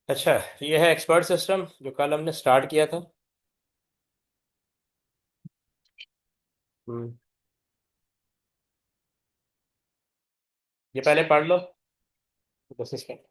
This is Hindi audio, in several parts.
अच्छा, ये है एक्सपर्ट सिस्टम जो कल हमने स्टार्ट किया था। हम्म। ये पहले पढ़ लो, कोशिश कर।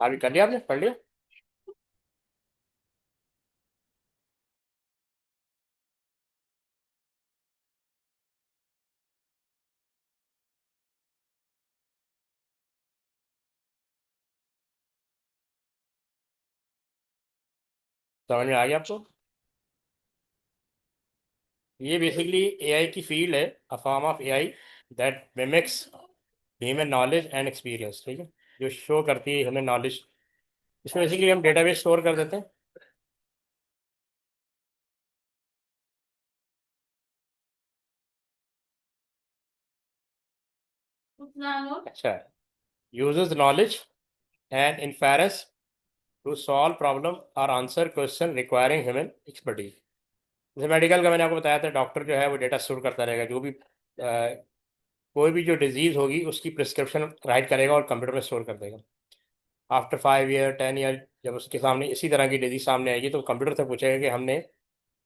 अभी कर लिया, आपने पढ़ लिया? समझ में आ गया आपको? ये बेसिकली एआई की फील्ड है, a form of AI that mimics human knowledge and experience. ठीक है, जो शो करती है हमें नॉलेज। इसमें बेसिकली हम डेटाबेस स्टोर कर देते हैं। अच्छा, uses knowledge and inference to solve problem और answer question requiring human expertise. जैसे मेडिकल का मैंने आपको बताया था, डॉक्टर जो है वो डेटा स्टोर करता रहेगा, जो भी कोई भी जो डिजीज़ होगी उसकी प्रिस्क्रिप्शन राइट करेगा और कंप्यूटर में स्टोर कर देगा। आफ्टर 5 ईयर 10 ईयर जब उसके सामने इसी तरह की डिजीज सामने आएगी तो कंप्यूटर से पूछेगा कि हमने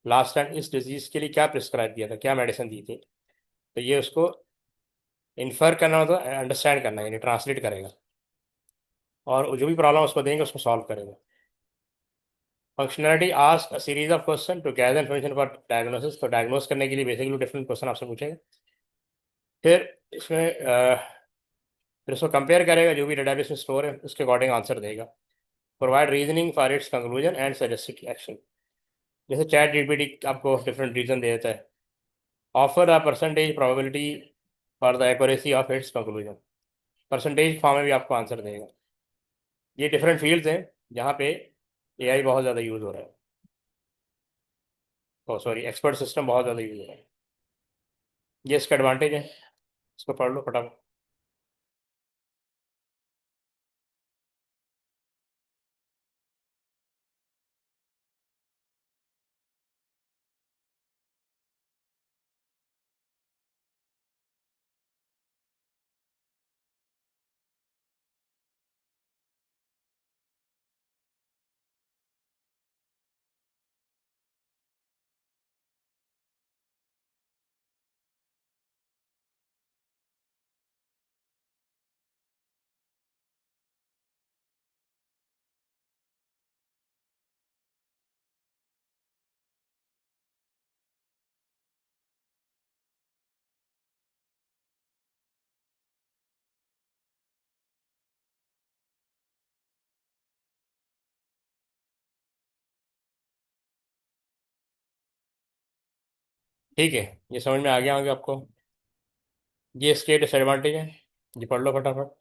लास्ट टाइम इस डिजीज़ के लिए क्या प्रिस्क्राइब किया था, क्या मेडिसिन दी थी। तो ये उसको इन्फर करना हो तो अंडरस्टैंड करना है, यानी ट्रांसलेट करेगा, और जो भी प्रॉब्लम उसको देंगे उसको सॉल्व करेगा। Functionality ask a series of question to gather information for diagnosis. तो डायग्नोस करने के लिए बेसिकली डिफरेंट क्वेश्चन आपसे पूछेगा। फिर इसमें फिर उसको कंपेयर करेगा, जो भी डेटाबेस में स्टोर है उसके अकॉर्डिंग आंसर देगा। Provide reasoning for its conclusion and suggested action. जैसे चैट जीपीटी आपको डिफरेंट रीजन दे देता है। Offer a percentage probability for the accuracy of its conclusion. Percentage form में भी आपको आंसर देगा। ये डिफरेंट फील्ड्स हैं जहाँ पे एआई बहुत ज़्यादा यूज़ हो रहा है। ओ सॉरी, एक्सपर्ट सिस्टम बहुत ज़्यादा यूज़ हो रहा है। ये इसका एडवांटेज है। इसको पढ़ लो फटाफट। ठीक है, ये समझ में आ गया होंगे आपको। ये इसके डिसएडवांटेज है। ये पढ़ लो फटाफट।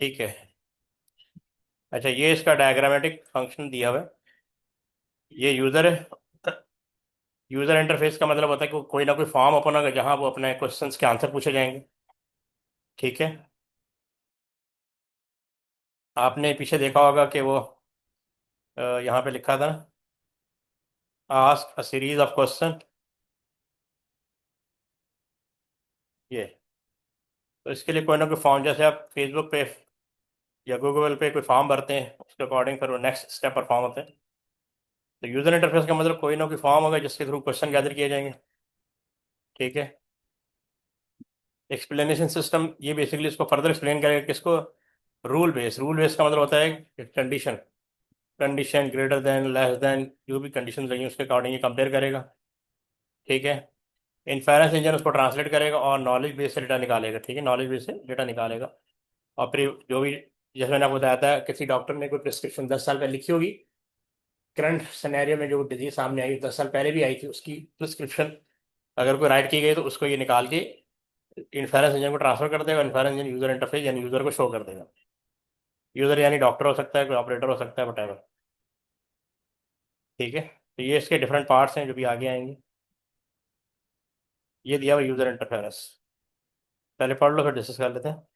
ठीक है। अच्छा, ये इसका डायग्रामेटिक फंक्शन दिया हुआ है। ये यूज़र है। यूज़र इंटरफेस का मतलब होता है कि कोई ना कोई फॉर्म ओपन होगा जहाँ वो अपने क्वेश्चंस के आंसर पूछे जाएंगे। ठीक है। आपने पीछे देखा होगा कि वो यहाँ पे लिखा था, ask a series of question. ये तो इसके लिए कोई ना कोई फॉर्म, जैसे आप फेसबुक पे या गूगल पे कोई फॉर्म भरते हैं, उसके अकॉर्डिंग फिर वो नेक्स्ट स्टेप पर फॉर्म होते हैं। तो यूज़र इंटरफेस का मतलब कोई ना कोई फॉर्म होगा जिसके थ्रू क्वेश्चन गैदर किए जाएंगे। ठीक है। एक्सप्लेनेशन सिस्टम ये बेसिकली इसको फर्दर एक्सप्लेन करेगा किसको। रूल बेस का मतलब होता है condition. Condition greater than, less than, जो भी कंडीशन रही उसके अकॉर्डिंग ये कंपेयर करेगा। ठीक है। इन्फेरेंस इंजन उसको ट्रांसलेट करेगा और नॉलेज बेस से डेटा निकालेगा। ठीक है, नॉलेज बेस से डेटा निकालेगा। और फिर जो भी, जैसे मैंने आपको बताया था, किसी डॉक्टर ने कोई प्रिस्क्रिप्शन 10 साल पहले लिखी होगी, करंट सिनेरियो में जो डिजीज सामने आई 10 साल पहले भी आई थी, उसकी प्रिस्क्रिप्शन अगर कोई राइट की गई तो उसको ये निकाल के इन्फेरेंस इंजन को ट्रांसफर कर देगा। इन्फेरेंस इंजन यूजर इंटरफेस यानी यूजर को शो कर देगा। यूजर यानी डॉक्टर हो सकता है, कोई ऑपरेटर हो सकता है, वटेवर। ठीक है। तो ये इसके डिफरेंट पार्ट्स हैं जो भी आगे आएंगे। ये दिया हुआ यूजर इंटरफेरेंस। पहले पढ़ लो फिर डिस्कस कर लेते हैं।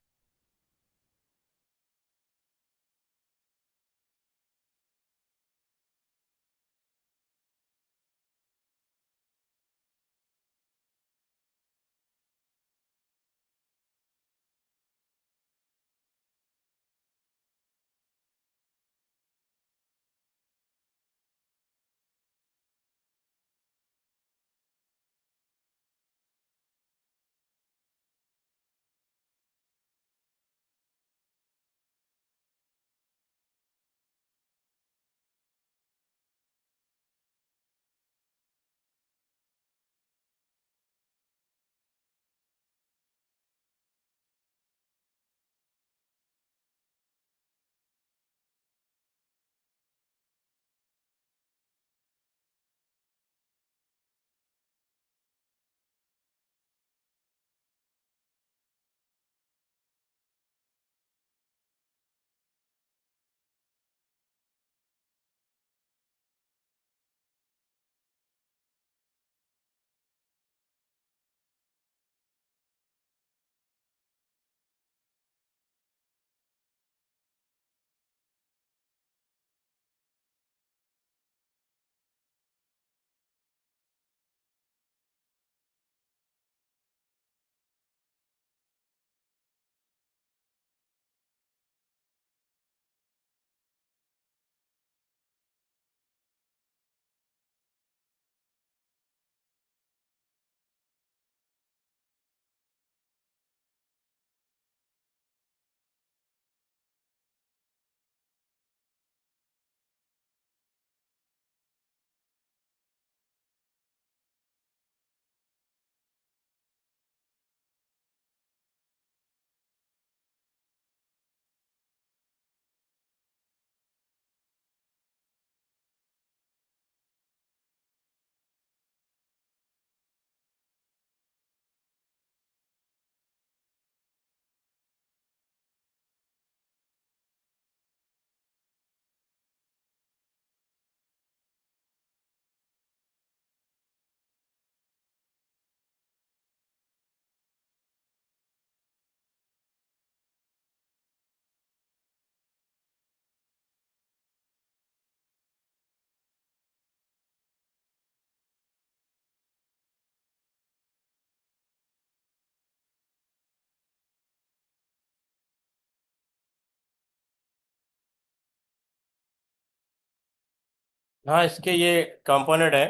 हाँ, इसके ये कंपोनेंट है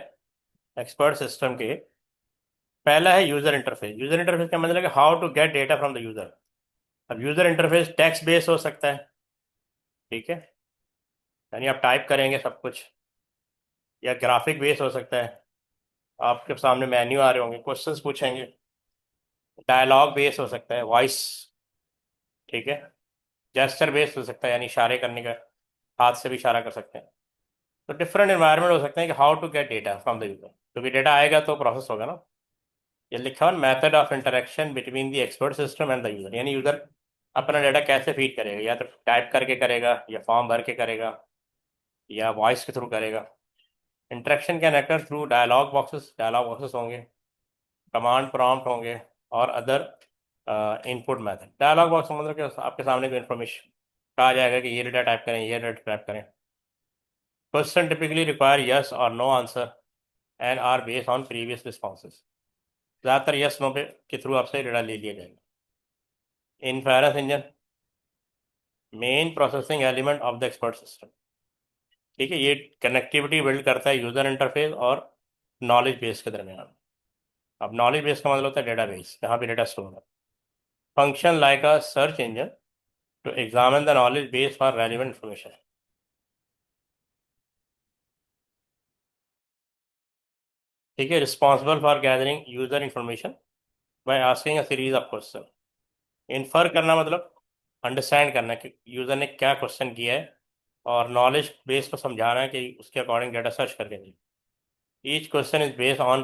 एक्सपर्ट सिस्टम के। पहला है यूजर इंटरफेस। यूजर इंटरफेस का मतलब है how to get data from the user. अब यूजर इंटरफेस टेक्स्ट बेस्ड हो सकता है, ठीक है, यानी आप टाइप करेंगे सब कुछ, या ग्राफिक बेस्ड हो सकता है, आपके सामने मेन्यू आ रहे होंगे, क्वेश्चंस पूछेंगे। डायलॉग बेस्ड हो सकता है, वॉइस, ठीक है। जेस्चर बेस्ड हो सकता है, यानी इशारे करने का, हाथ से भी इशारा कर सकते हैं। तो डिफरेंट एनवायरनमेंट हो सकते हैं कि how to get data from the user, क्योंकि डेटा आएगा तो प्रोसेस होगा ना। ये लिखा हुआ method of interaction between the expert system and the user, यानी यूजर अपना डेटा कैसे फीड करेगा, या तो टाइप करके करेगा, या फॉर्म भर के करेगा, या वॉइस के थ्रू करेगा। Interaction can occur through dialog boxes होंगे, कमांड प्रॉम्प्ट होंगे, और other input method. Dialog box मतलब कि आपके सामने कोई इन्फॉर्मेशन कहा जाएगा कि ये डेटा टाइप करें, ये डेटा टाइप करें। क्वेश्चन टिपिकली रिक्वायर यस और no answer and are based on previous responses. ज़्यादातर यस नो पे के थ्रू आपसे डेटा ले लिया जाएगा। Inference engine, main processing element of the expert system, ठीक है, ये कनेक्टिविटी बिल्ड करता है यूजर इंटरफेस और नॉलेज बेस के दरमियान। अब नॉलेज बेस का मतलब होता है डेटा बेस, जहाँ पे डेटा स्टोर है। Function like a search engine to examine the knowledge base for relevant information, ठीक है। Responsible for gathering user information by asking a series of question. Infer करना मतलब अंडरस्टैंड करना कि यूजर ने क्या क्वेश्चन किया है, और नॉलेज बेस को समझाना है कि उसके अकॉर्डिंग डाटा सर्च करके दी। Each question is based on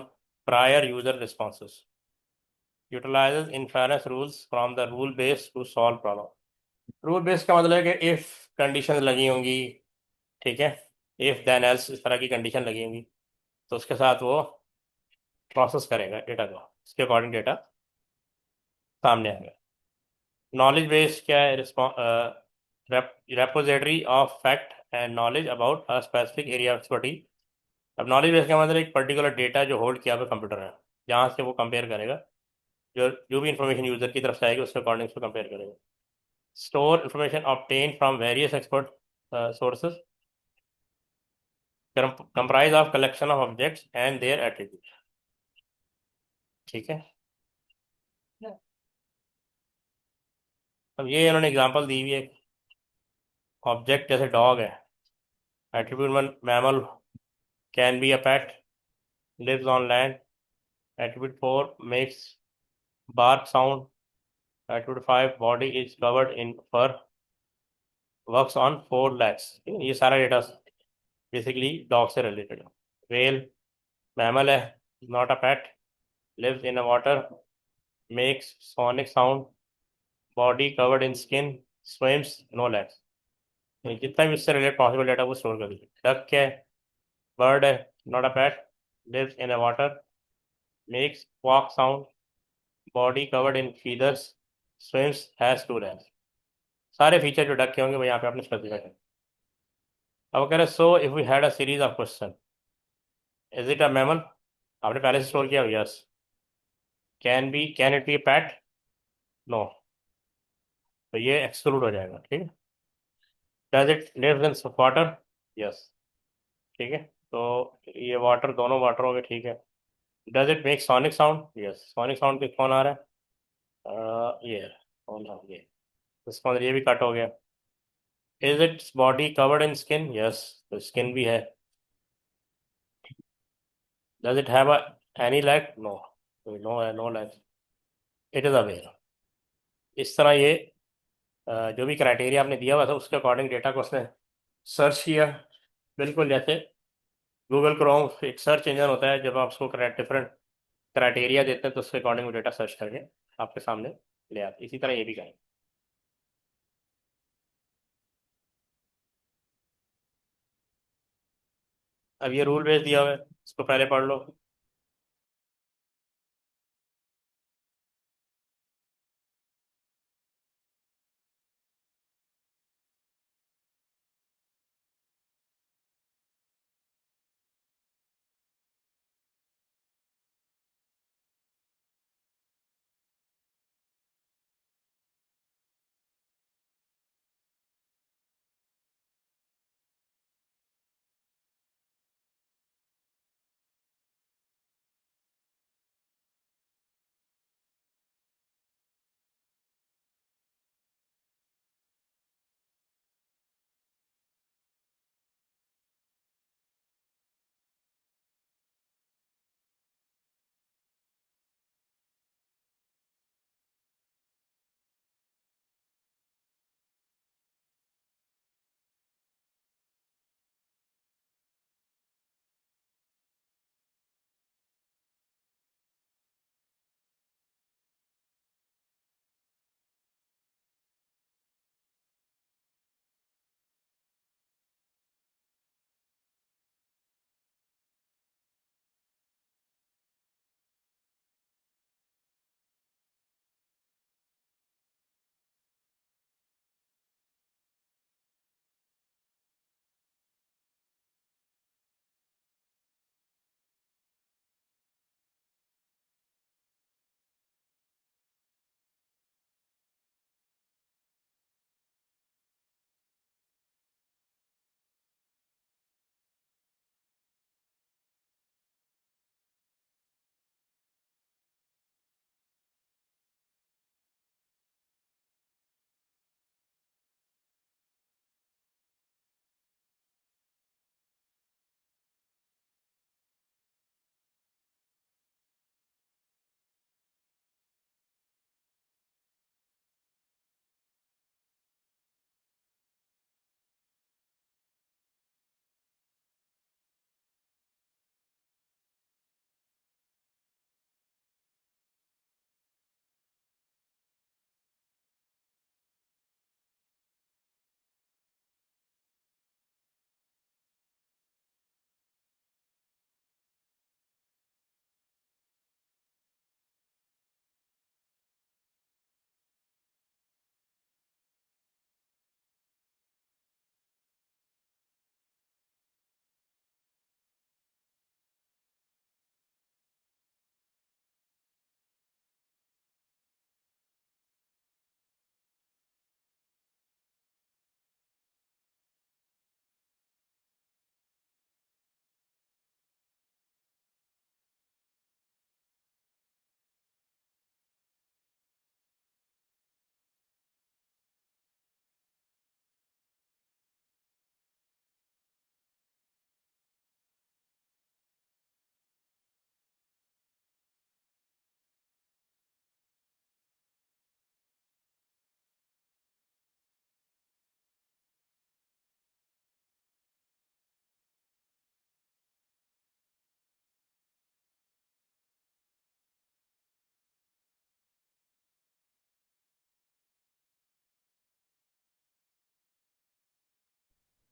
prior user responses, utilizes inference rules from the rule base to solve problem. Rule base का मतलब है कि इफ कंडीशन लगी होंगी, ठीक है, इफ देन एल्स, इस तरह की कंडीशन लगी होंगी, तो उसके साथ वो प्रोसेस करेगा डेटा को, उसके अकॉर्डिंग डेटा सामने आएगा। नॉलेज बेस क्या है? Repository of fact and knowledge about a specific area of expertise. अब नॉलेज बेस का मतलब एक पर्टिकुलर डेटा जो होल्ड किया हुआ कंप्यूटर है, जहाँ से वो कंपेयर करेगा, जो जो भी इंफॉर्मेशन यूजर की तरफ से आएगी उसके अकॉर्डिंग उसको कंपेयर करेगा। Store information obtain from various expert sources, comprise of collection of objects and their attribute, ठीक है। अब ये इन्होंने एग्जांपल दी हुई है। ऑब्जेक्ट जैसे डॉग है, attribute mammal, can be a pet, lives on land. Attribute 4 makes bark sound. Attribute 5 body is covered in fur, works on 4 legs। ये सारा डेटा बेसिकली डॉग से रिलेटेड है। वेल मैमल है, not a pet, lives in a water, makes sonic sound, body covered in skin, swims, no legs. जितना भी उससे रिलेटेड पॉसिबल डेटा वो स्टोर कर दीजिए। डक क्या है? बर्ड है, not a pet, lives in a water, makes quack sound, body covered in feathers, swims, has 2 legs। सारे फीचर जो डक के होंगे वो यहाँ पे आपने स्पेसिफाई कर। अब कह रहे so if we had a series of question, is it a mammal? आपने पहले से स्टोर किया, yes. Can it be pet? No, तो ये एक्सक्लूड हो जाएगा, ठीक है। Does it live in water? Yes, ठीक है। तो ये वाटर, दोनों वाटर हो गए, ठीक है। Does it make sonic sound? Yes, sonic sound भी कौन आ रहा है? ये कौन आ ये, इसका मतलब ये भी कट हो गया। Is its body covered in skin? Yes, तो स्किन भी है। Does it have any leg? No, no है, no leg. It is aware. इस तरह ये जो भी क्राइटेरिया आपने दिया हुआ था उसके अकॉर्डिंग डेटा को उसने सर्च किया। बिल्कुल जैसे गूगल क्रोम एक सर्च इंजन होता है, जब आप उसको डिफरेंट क्राइटेरिया देते हैं तो उसके अकॉर्डिंग वो डेटा सर्च करके आपके सामने ले आते हैं। इसी तरह ये भी करेंगे। अब ये रूल बेस दिया हुआ है, इसको पहले पढ़ लो।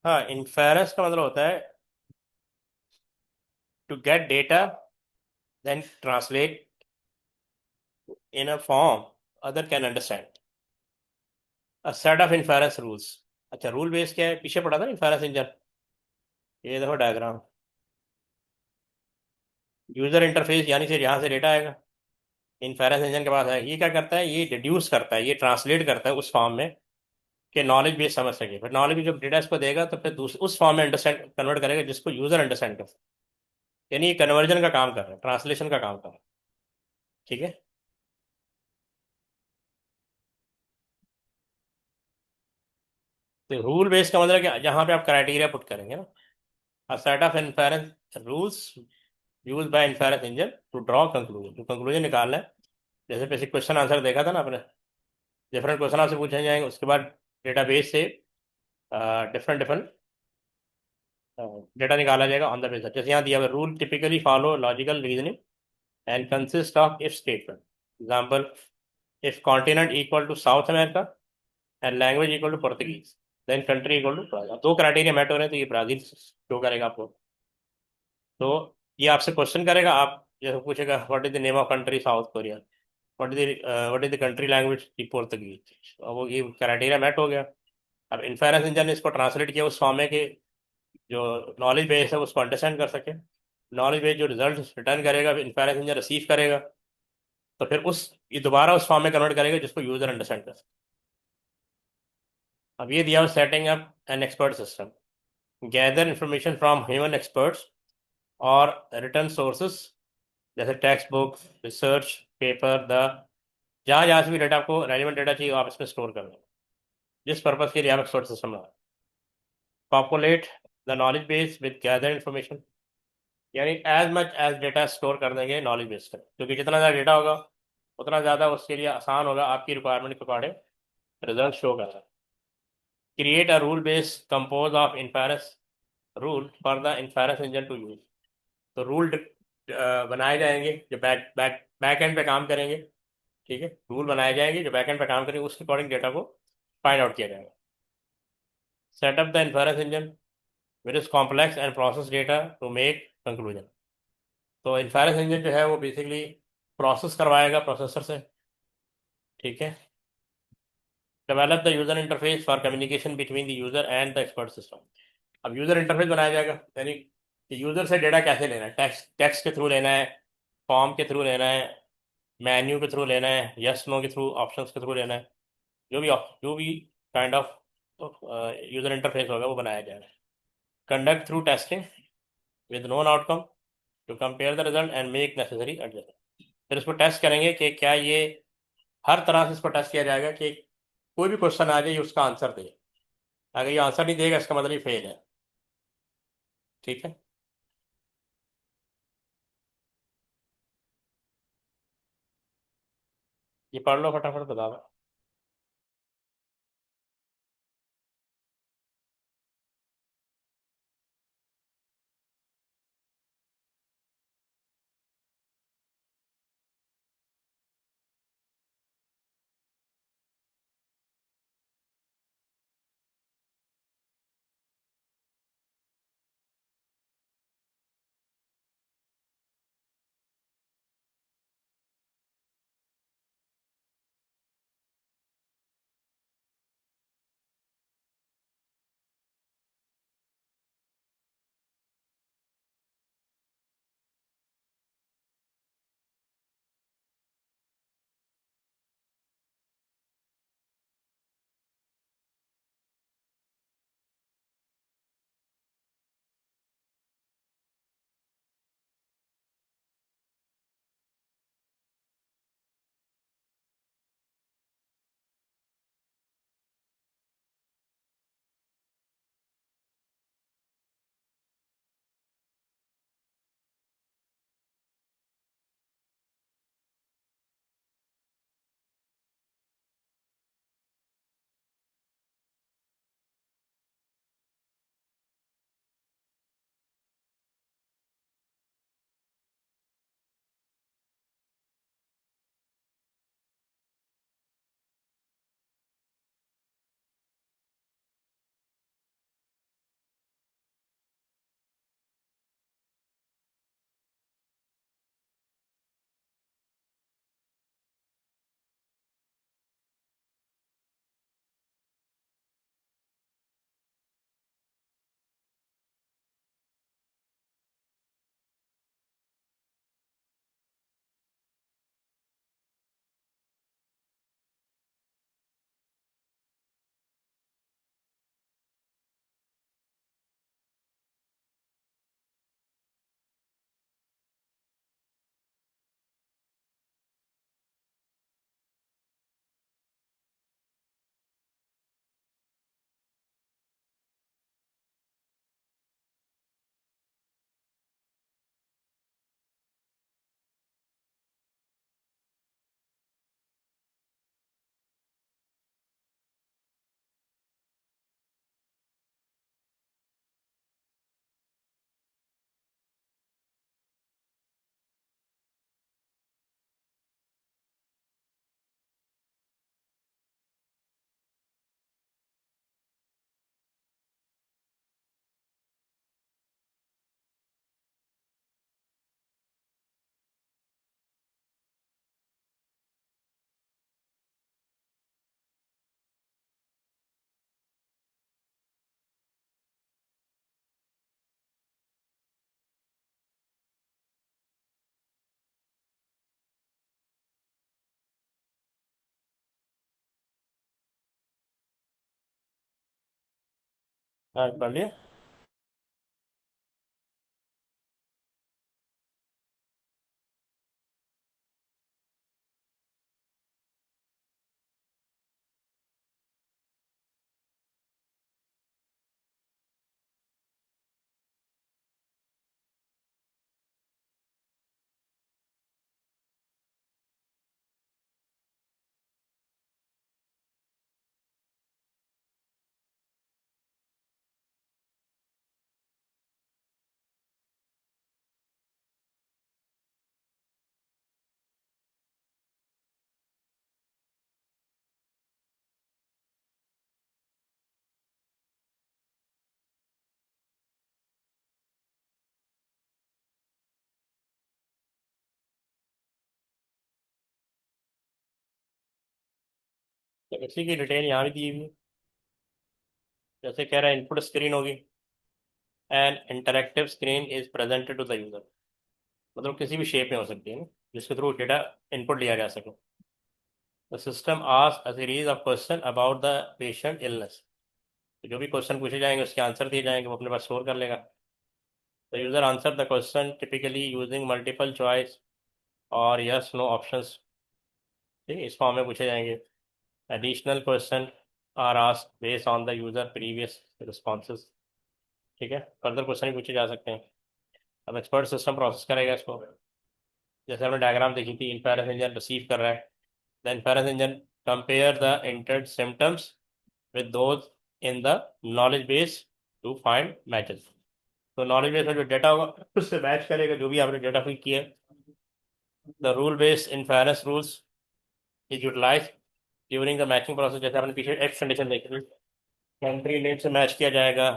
हाँ, इन्फेरेंस का मतलब होता है to get data then translate in a form other can understand, a set of inference rules. अच्छा, रूल बेस क्या है, पीछे पढ़ा था ना इन्फेरेंस इंजन। ये देखो डायग्राम, यूजर इंटरफेस यानी सिर्फ यहाँ से डेटा आएगा, इन्फेरेंस इंजन के पास है, ये क्या करता है, ये डिड्यूस करता है, ये ट्रांसलेट करता है उस फॉर्म में कि नॉलेज बेस समझ सके। फिर नॉलेज जब डेटा इसको देगा तो फिर उस फॉर्म में अंडरस्टैंड कन्वर्ट करेगा जिसको यूजर अंडरस्टैंड कर सके। यानी ये कन्वर्जन का काम कर रहा है, ट्रांसलेशन का काम कर रहा है। ठीक है। तो रूल बेस्ड का मतलब कि जहाँ पे आप क्राइटेरिया पुट करेंगे ना, a set of inference rules use by inference engine to draw conclusion, तो कंक्लूजन निकालना है। जैसे बेसिक क्वेश्चन आंसर देखा था ना आपने, डिफरेंट क्वेश्चन आपसे पूछे जाएंगे, उसके बाद डेटाबेस से डिफरेंट डिफरेंट डेटा निकाला जाएगा ऑन द बेसिस। जैसे यहाँ दिया हुआ rule typically follow logical reasoning and consist of if statement. Example, if continent equal to South America and language equal to Portuguese then country equal to Brazil. दो क्राइटेरिया मैट हो रहे हैं तो ये ब्राजील शो करेगा आपको। तो ये आपसे क्वेश्चन करेगा, आप जैसे पूछेगा what is the name of country south Korea, what is the country language की पोर्तुगीज, वो ये क्राइटेरिया मैट हो गया। अब इन्फेरेंस इंजन ने इसको ट्रांसलेट किया उस फॉर्म में कि जो नॉलेज बेस है उसको अंडरस्टैंड कर सके। नॉलेज बेस जो रिजल्ट रिटर्न करेगा इन्फेरेंस इंजन रिसीव करेगा, तो फिर उस ये दोबारा उस फॉर्म में कन्वर्ट करेगा जिसको यूजर अंडरस्टैंड कर सके। अब ये दिया हुआ setting up an expert system, gather information from human experts और रिटर्न सोर्सेस जैसे text book, research paper, the जहाँ जहाँ से भी डेटा आपको रेलिवेंट डेटा चाहिए आप इसमें स्टोर कर दें जिस पर्पज के लिए आप एक्सपर्ट सिस्टम बना। Populate the knowledge base with gather information, यानी as much as data store कर देंगे नॉलेज बेस पर, क्योंकि जितना ज़्यादा डेटा होगा उतना ज़्यादा उसके लिए आसान होगा आपकी रिक्वायरमेंट के अकॉर्डिंग रिजल्ट शो करना। Create a rule base compose of inference rule for the inference engine to use, तो रूल बनाए जाएंगे जो बैक एंड पे काम करेंगे। ठीक है, रूल बनाए जाएंगे जो बैक एंड पे काम करेंगे, उसके अकॉर्डिंग डेटा को फाइंड आउट किया जाएगा। Setup the inference engine which is complex and process data to make conclusion, तो इन्फेरेंस इंजन जो है वो बेसिकली प्रोसेस करवाएगा प्रोसेसर से। ठीक है। Develop the user interface for communication between the user and the expert system, अब यूजर इंटरफेस बनाया जाएगा, यानी कि यूजर से डेटा कैसे लेना है, टेक्स्ट टेक्स्ट के थ्रू लेना है, फॉर्म के थ्रू लेना है, मेन्यू के थ्रू लेना है, यस नो के थ्रू, ऑप्शंस के थ्रू लेना है, जो भी काइंड ऑफ यूजर इंटरफेस होगा वो बनाया जाएगा। Conduct through testing with known outcome to compare the result and make necessary adjustment, फिर इसको टेस्ट करेंगे कि क्या ये हर तरह से इसको टेस्ट किया जाएगा कि कोई भी क्वेश्चन आ जाए ये उसका आंसर दे। अगर ये आंसर नहीं देगा इसका मतलब ये फेल है। ठीक है। ये पढ़ लो फटाफट बता दो। हाँ पढ़ लिया। तो इसी की डिटेल यहाँ भी दी हुई है। जैसे कह रहा है इनपुट स्क्रीन होगी, and interactive screen is presented to the user. मतलब किसी भी शेप में हो सकती है ना, जिसके थ्रू डेटा इनपुट लिया जा सके। The system ask a series of question about the patient illness. तो जो भी क्वेश्चन पूछे जाएंगे उसके आंसर दिए जाएंगे, वो अपने पास स्टोर कर लेगा। The user answer the question typically using multiple choice और यस नो ऑप्शंस। ठीक है, इस फॉर्म में पूछे जाएंगे। Additional question are asked based on the user previous responses. ठीक है, फर्दर क्वेश्चन भी पूछे जा सकते हैं। अब एक्सपर्ट सिस्टम प्रोसेस करेगा इसको। जैसे हमने डायग्राम देखी थी, इन्फेरेंस इंजन रिसीव कर रहा है। The inference engine compare the entered symptoms with those in the knowledge base to find matches। तो नॉलेज बेस में जो डेटा होगा उससे मैच करेगा जो भी आपने डेटा फिल किया। The rule based inference rules is utilise during the matching process. जैसे आपने पीछे एक्स कंडीशन देखी थी, कंट्री नेम से मैच किया जाएगा,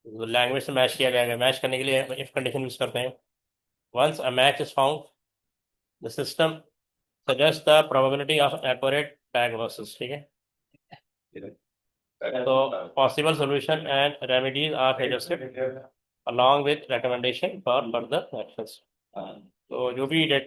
लैंग्वेज से मैच किया जाएगा। मैच करने के लिए इफ कंडीशन यूज करते हैं। Once a match is found, the system suggest the probability of accurate diagnosis. ठीक है, so possible solution and remedies are suggested along with recommendation for further actions। तो जो भी है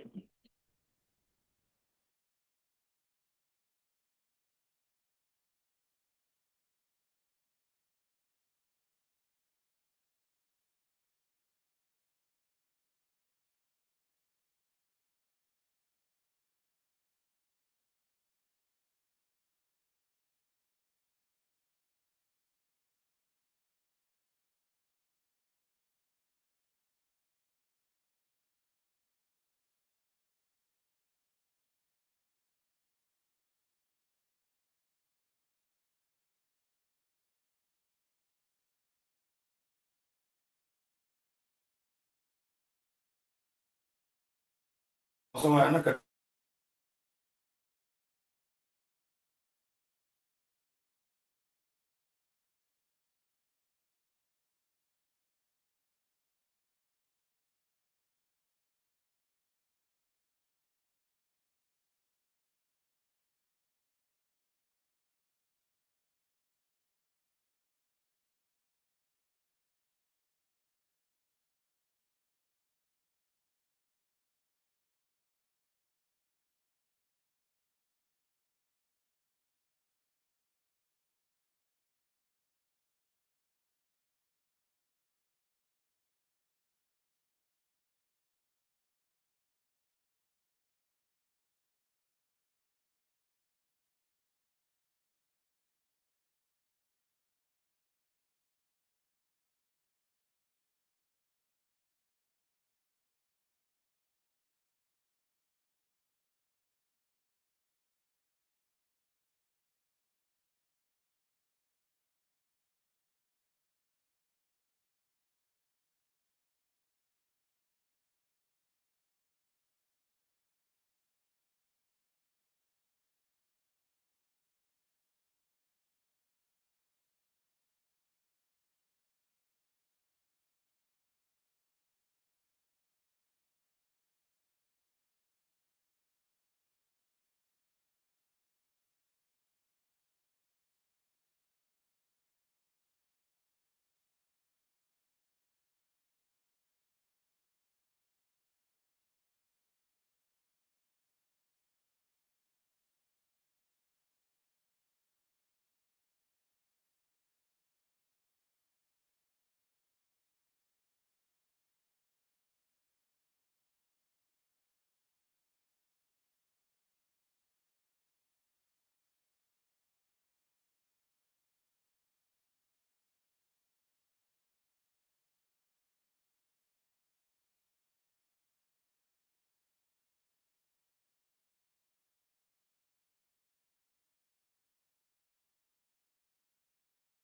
ना।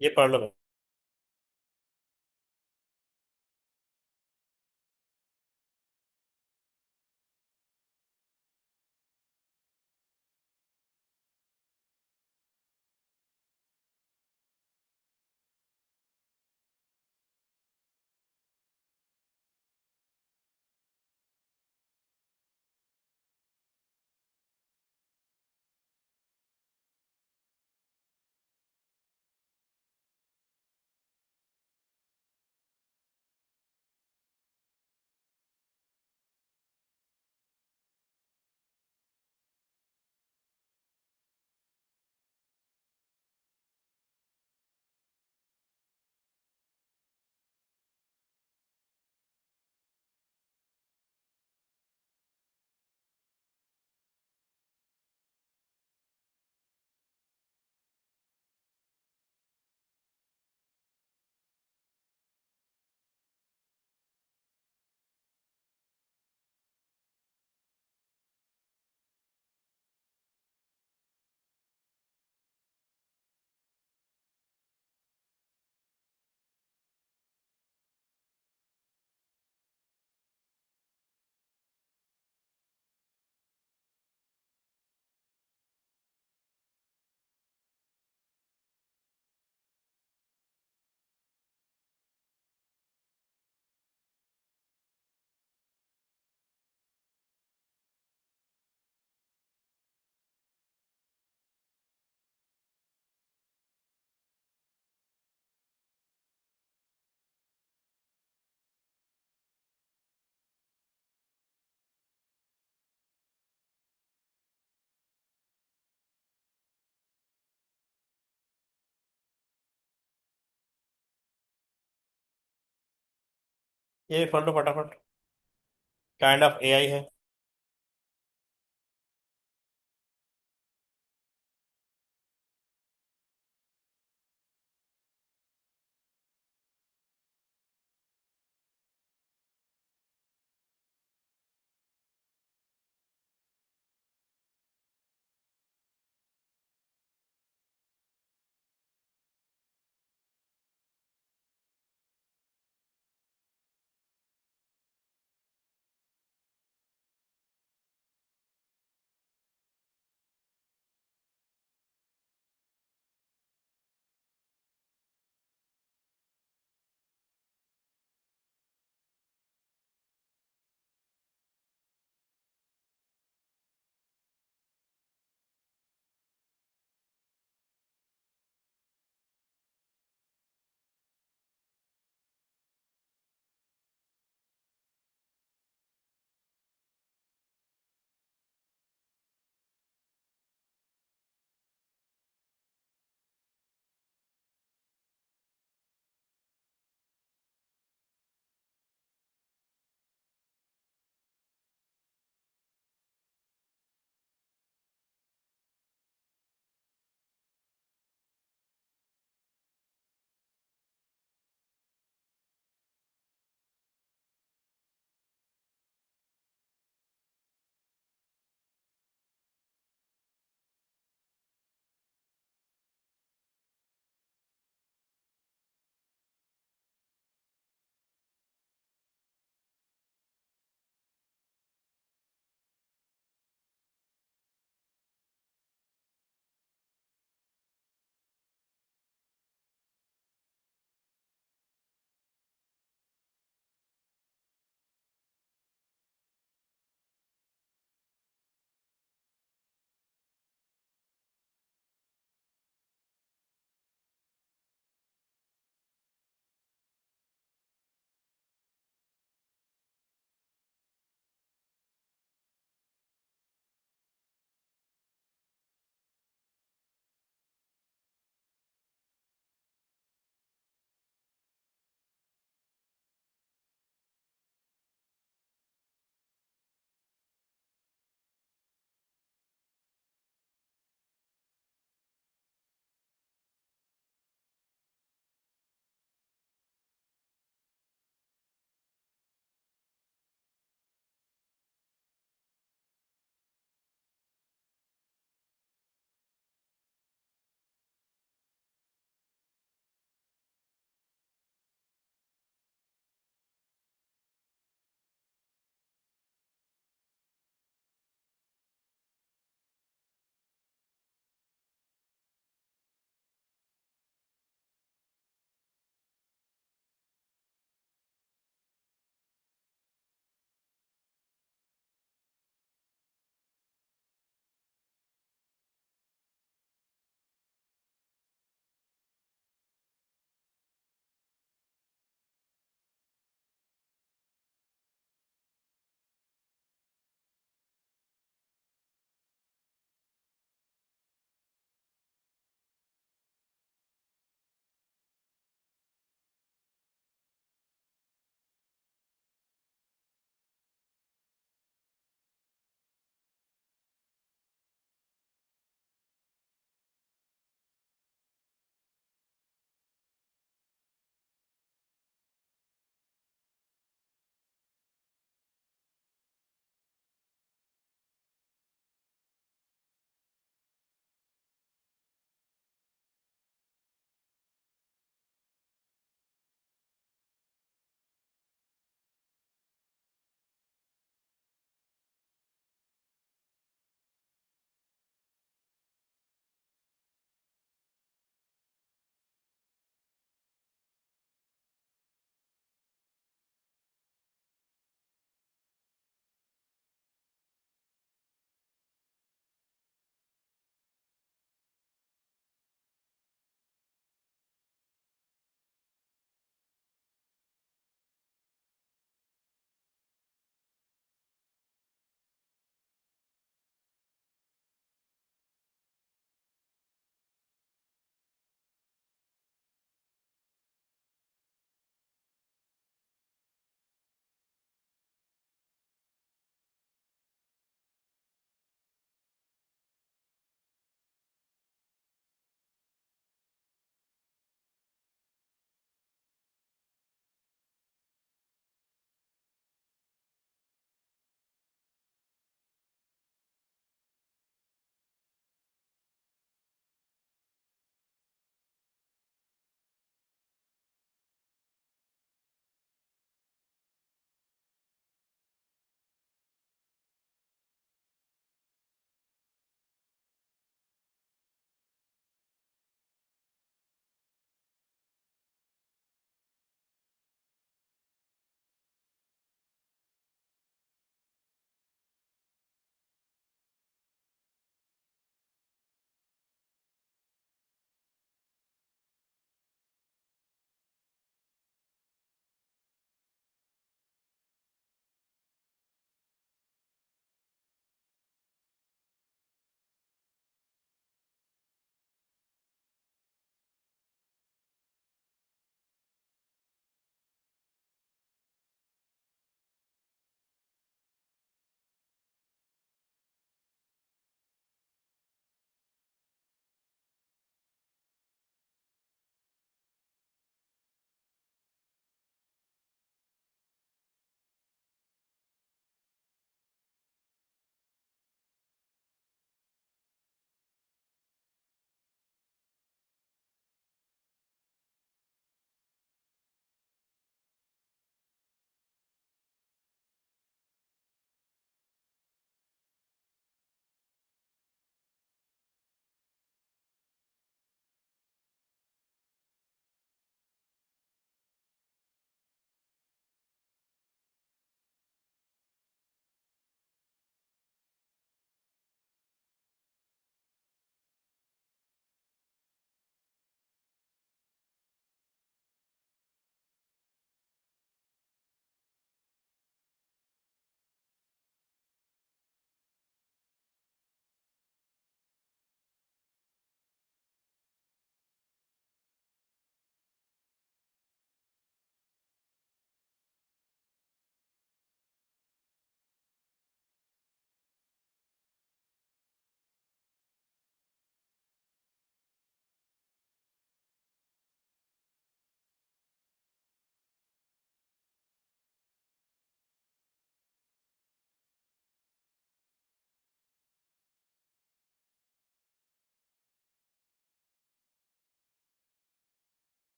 ये पढ़ लो भाई। ये पढ़ लो फटाफट। काइंड ऑफ एआई है।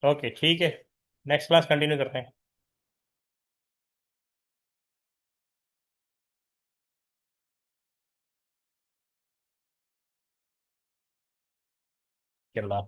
ओके ठीक है, नेक्स्ट क्लास कंटिन्यू करते हैं। चलो।